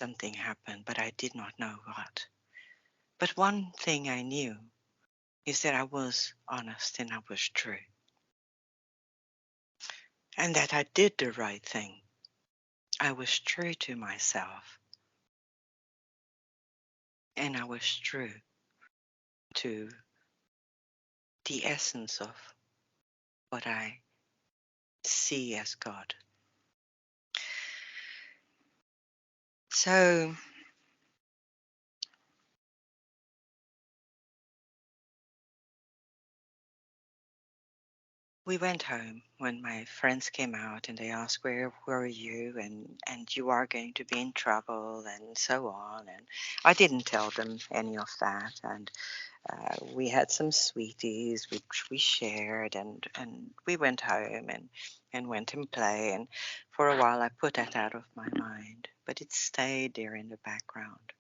something happened, but I did not know what. But one thing I knew is that I was honest and I was true, and that I did the right thing. I was true to myself, and I was true to the essence of what I see as God. So we went home when my friends came out and they asked, where were you? And you are going to be in trouble and so on. And I didn't tell them any of that. And we had some sweeties which we shared, and we went home and went and play. And for a while I put that out of my mind, but it stayed there in the background.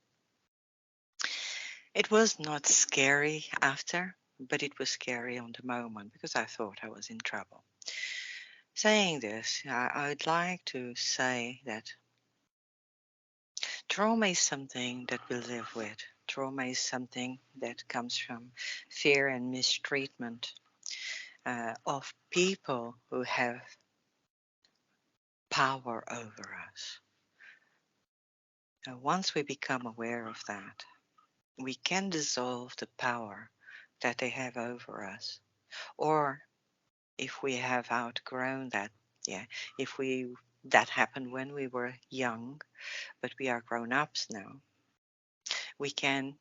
It was not scary after, but it was scary on the moment because I thought I was in trouble. Saying this, I'd like to say that trauma is something that we live with. Trauma is something that comes from fear and mistreatment of people who have power over us. Once we become aware of that, we can dissolve the power that they have over us. Or if we have outgrown that, yeah, if we that happened when we were young, but we are grown ups now, we can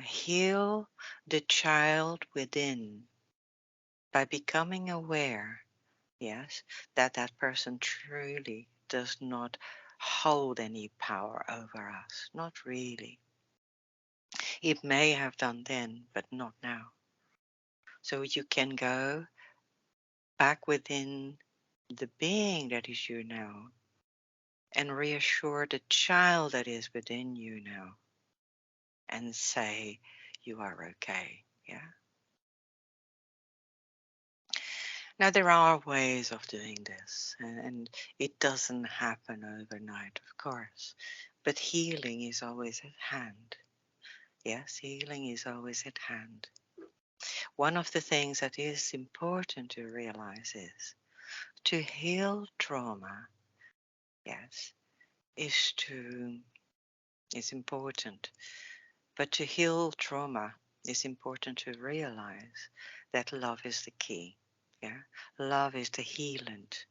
heal the child within by becoming aware, yes, that that person truly does not hold any power over us. Not really. It may have done then, but not now. So you can go back within the being that is you now and reassure the child that is within you now and say, you are okay. Yeah. Now, there are ways of doing this, and it doesn't happen overnight, of course, but healing is always at hand. Yes, healing is always at hand. One of the things that is important to realize is to heal trauma, yes, is to is important. But to heal trauma, it's important to realize that love is the key. Yeah, love is the healant.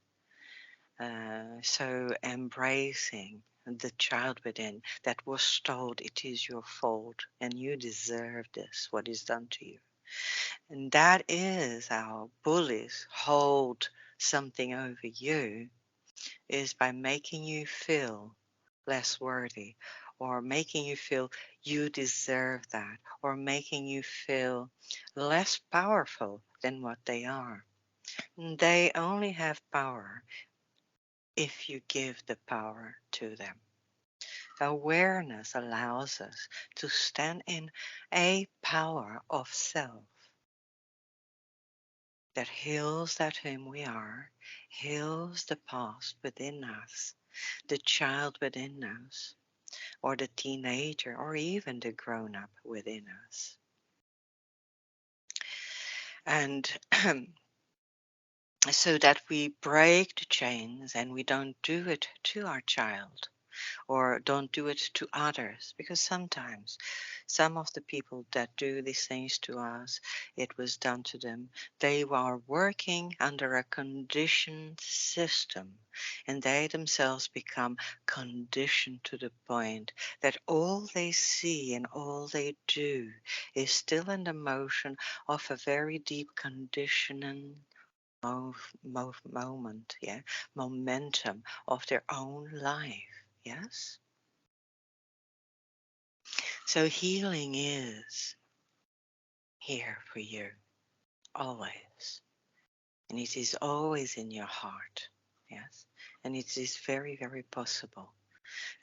So embracing the child within that was told it is your fault and you deserve this, what is done to you. And that is how bullies hold something over you, is by making you feel less worthy, or making you feel you deserve that, or making you feel less powerful than what they are. They only have power if you give the power to them. Awareness allows us to stand in a power of self that heals that whom we are, heals the past within us, the child within us, or the teenager, or even the grown up within us. And so that we break the chains and we don't do it to our child or don't do it to others, because sometimes some of the people that do these things to us, it was done to them. They are working under a conditioned system, and they themselves become conditioned to the point that all they see and all they do is still in the motion of a very deep conditioning moment, yeah, momentum of their own life. Yes. So healing is here for you always. And it is always in your heart. Yes. And it is very, very possible.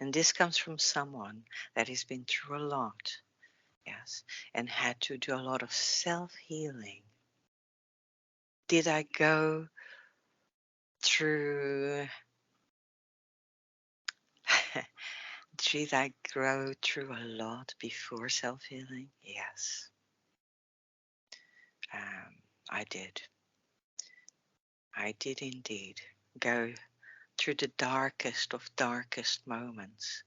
And this comes from someone that has been through a lot. Yes. And had to do a lot of self healing. Did I go through Did I grow through a lot before self-healing? Yes, I did. I did indeed go through the darkest of darkest moments.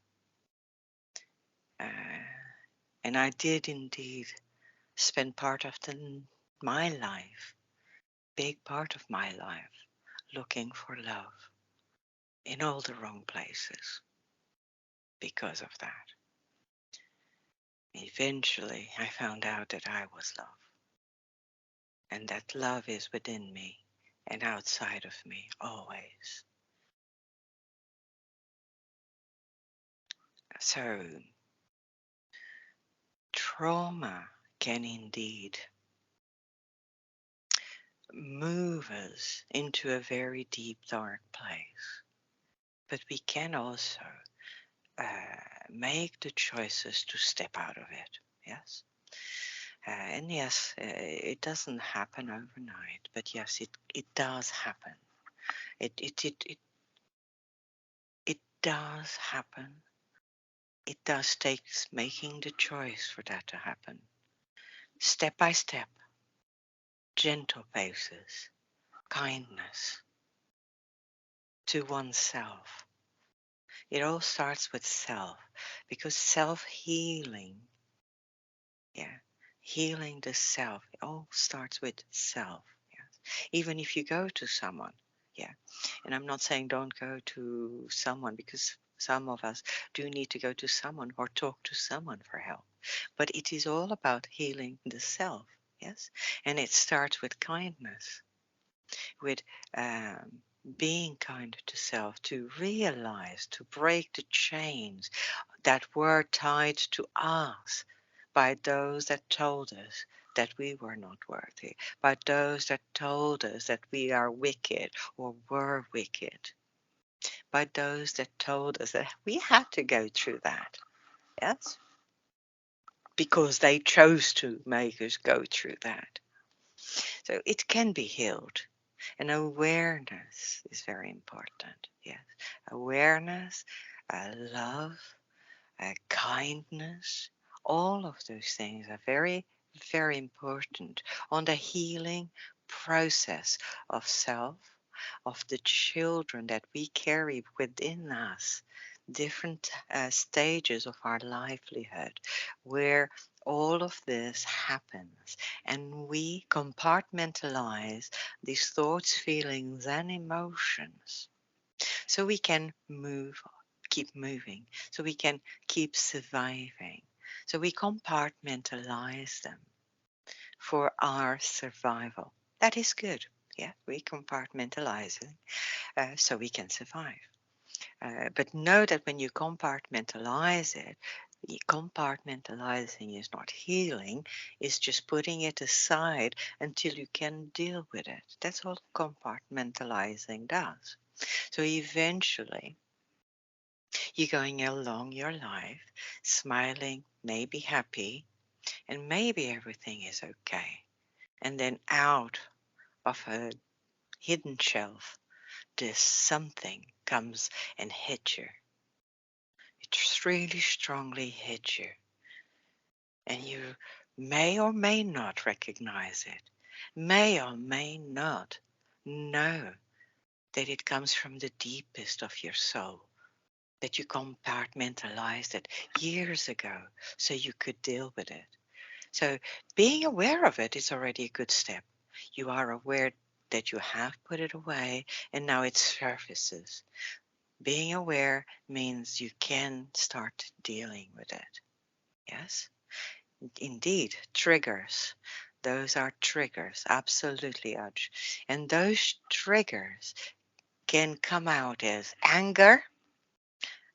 And I did indeed spend part of my life, big part of my life, looking for love in all the wrong places because of that. Eventually, I found out that I was love, and that love is within me and outside of me always. So, trauma can indeed move us into a very deep, dark place, but we can also make the choices to step out of it. Yes. And yes, it doesn't happen overnight, but yes, it does happen. It does happen. It does take making the choice for that to happen. Step by step, gentle paces, kindness to oneself. It all starts with self, because self-healing, yeah, healing the self, it all starts with self. Yes. Even if you go to someone, yeah, and I'm not saying don't go to someone, because some of us do need to go to someone or talk to someone for help. But it is all about healing the self, yes? And it starts with kindness, with being kind to self, to realize, to break the chains that were tied to us by those that told us that we were not worthy, by those that told us that we are wicked or were wicked, by those that told us that we had to go through that, yes? Because they chose to make us go through that. So it can be healed. And awareness is very important. Yes. Awareness, love, kindness, all of those things are very, very important on the healing process of self, of the children that we carry within us, different stages of our livelihood, where all of this happens, and we compartmentalize these thoughts, feelings, and emotions so we can keep moving, so we can keep surviving. So we compartmentalize them for our survival. That is good. Yeah, we compartmentalize it so we can survive. But know that when you compartmentalize it, compartmentalizing is not healing, it's just putting it aside until you can deal with it. That's all compartmentalizing does. So eventually, you're going along your life, smiling, maybe happy, and maybe everything is okay. And then out of a hidden shelf, this something comes and hits you. It really strongly hits you. And you may or may not recognize it, may or may not know that it comes from the deepest of your soul, that you compartmentalized it years ago so you could deal with it. So being aware of it is already a good step. You are aware that you have put it away and now it surfaces. Being aware means you can start dealing with it. Yes? Indeed, triggers. Those are triggers, absolutely, Udge. And those triggers can come out as anger,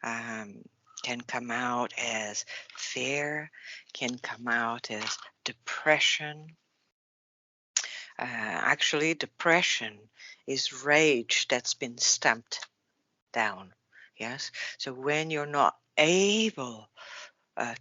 um, can come out as fear, can come out as depression. Actually, depression is rage that's been stamped down. Yes. So when you're not able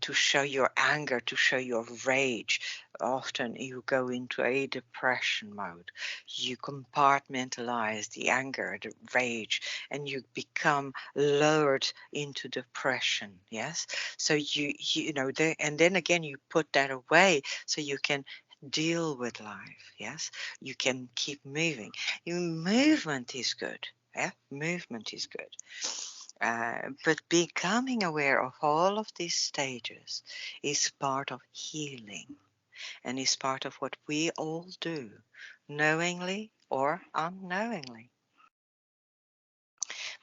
to show your anger, to show your rage, often you go into a depression mode. You compartmentalize the anger, the rage, and you become lowered into depression. Yes. So and then again, you put that away so you can deal with life. Yes. You can keep moving. Your movement is good. Yeah. Movement is good. But becoming aware of all of these stages is part of healing and is part of what we all do, knowingly or unknowingly.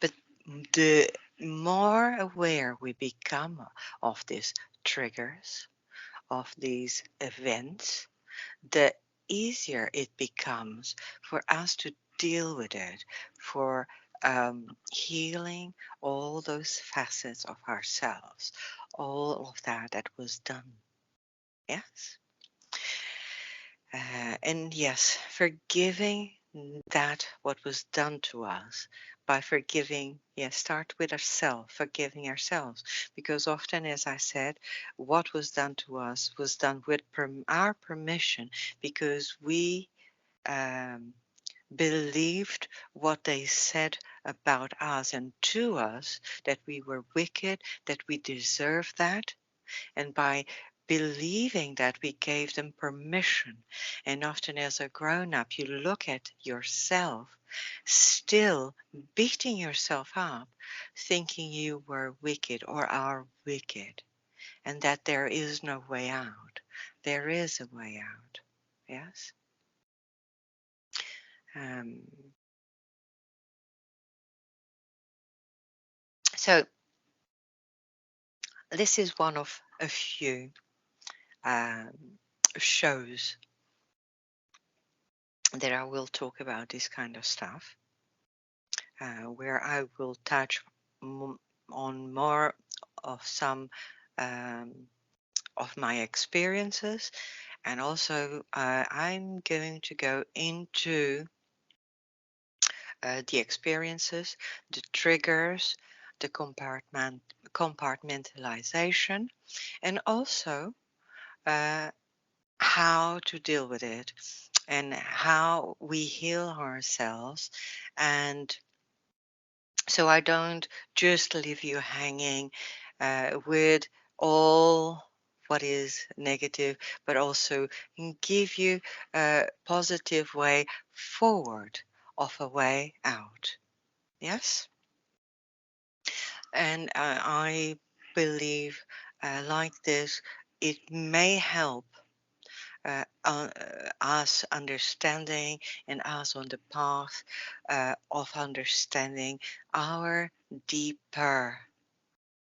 But the more aware we become of these triggers, of these events, the easier it becomes for us to deal with it, for healing all those facets of ourselves, all of that was done. Yes. And yes, forgiving that what was done to us by forgiving, yes, start with ourselves, forgiving ourselves. Because often, as I said, what was done to us was done with our permission because we um, believed what they said about us and to us, that we were wicked, that we deserved that, and by believing that, we gave them permission. And often, as a grown up, you look at yourself still beating yourself up, thinking you were wicked or are wicked, and that there is no way out. There is a way out. Yes? Um, so, this is one of a few um, shows that I will talk about this kind of stuff. Where I will touch on more of some um, of my experiences, and also I'm going to go into the experiences, the triggers, the compartmentalization, and also uh, how to deal with it, and how we heal ourselves, and so I don't just leave you hanging with all what is negative, but also give you a positive way forward of a way out. Yes? And I believe like this, it may help us understanding and us on the path of understanding our deeper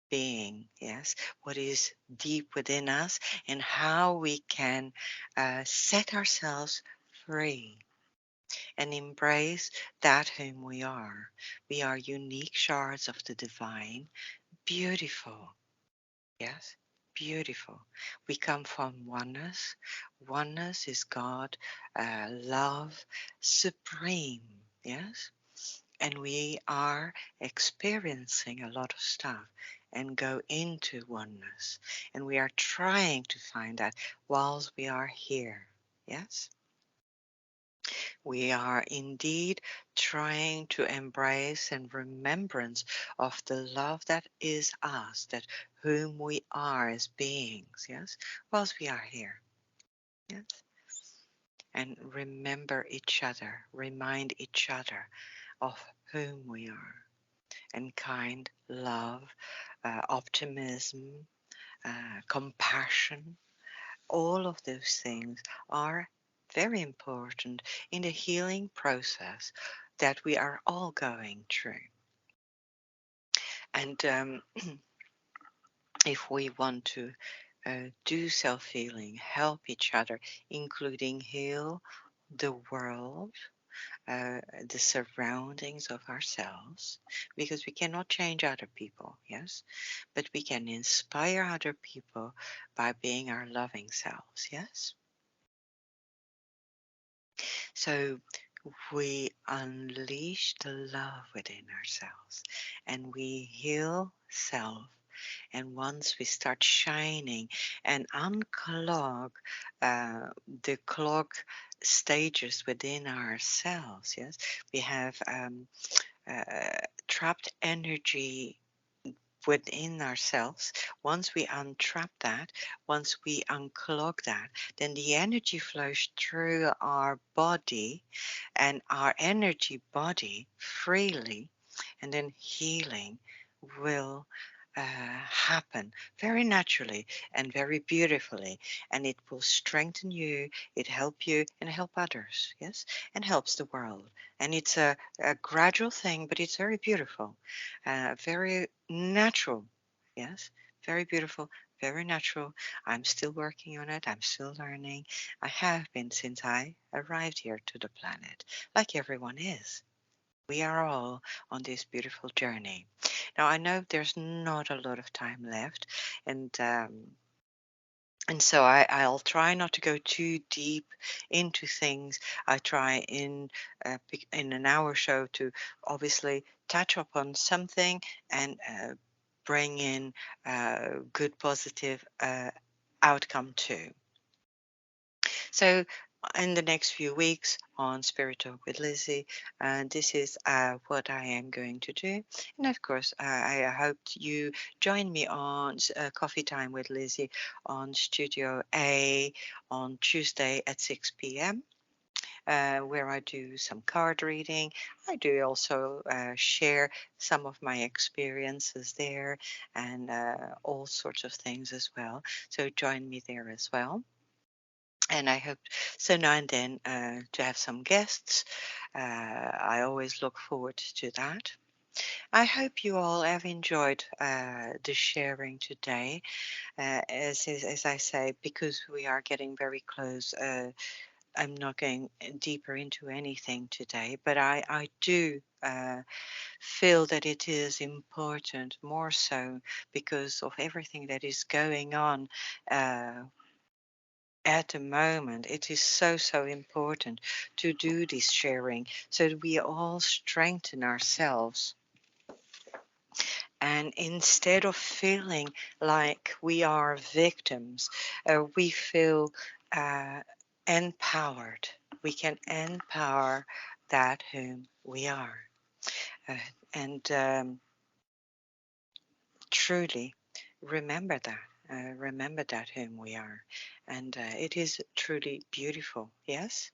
being, yes, what is deep within us, and how we can set ourselves free and embrace that whom we are. We are unique shards of the divine, beautiful, yes, beautiful. We come from oneness. Oneness is God, love, supreme, yes, and we are experiencing a lot of stuff and go into oneness, and we are trying to find that whilst we are here. Yes, we are indeed trying to embrace and remembrance of the love that is us, that whom we are as beings. Yes, whilst we are here. Yes, and remember each other, remind each other of whom we are, and kind, love, optimism, compassion, all of those things are very important in the healing process that we are all going through. And if we want to do self healing, help each other, including heal the world, the surroundings of ourselves, because we cannot change other people, yes, but we can inspire other people by being our loving selves, yes. So we unleash the love within ourselves and we heal self And once we start shining and unclog the clog stages within ourselves, yes, we have trapped energy within ourselves. Once we untrap that, once we unclog that, then the energy flows through our body and our energy body freely, and then healing will happen very naturally and very beautifully, and it will strengthen you, it help you and help others, yes, and helps the world. And it's a gradual thing, but it's very beautiful, very natural, yes, very beautiful, very natural. I'm still working on it, I'm still learning. I have been since I arrived here to the planet, like everyone is. We are all on this beautiful journey. Now, I know there's not a lot of time left, and so I'll try not to go too deep into things. I try in an hour show to obviously touch upon something and bring in good positive outcome too. So, in the next few weeks on Spirit Talk with Lizzie, this is what I am going to do. And of course, I hope you join me on Coffee Time with Lizzie on Studio A on Tuesday at 6 p.m. Where I do some card reading. I do also share some of my experiences there and all sorts of things as well. So join me there as well. And I hope so now and then to have some guests. I always look forward to that. I hope you all have enjoyed the sharing today. As I say, because we are getting very close, I'm not going deeper into anything today, but I do feel that it is important, more so because of everything that is going on at the moment. It is so important to do this sharing so that we all strengthen ourselves. And instead of feeling like we are victims, we feel empowered. We can empower that whom we are. Uh, and truly remember that. Remember that whom we are. And it is truly beautiful. Yes?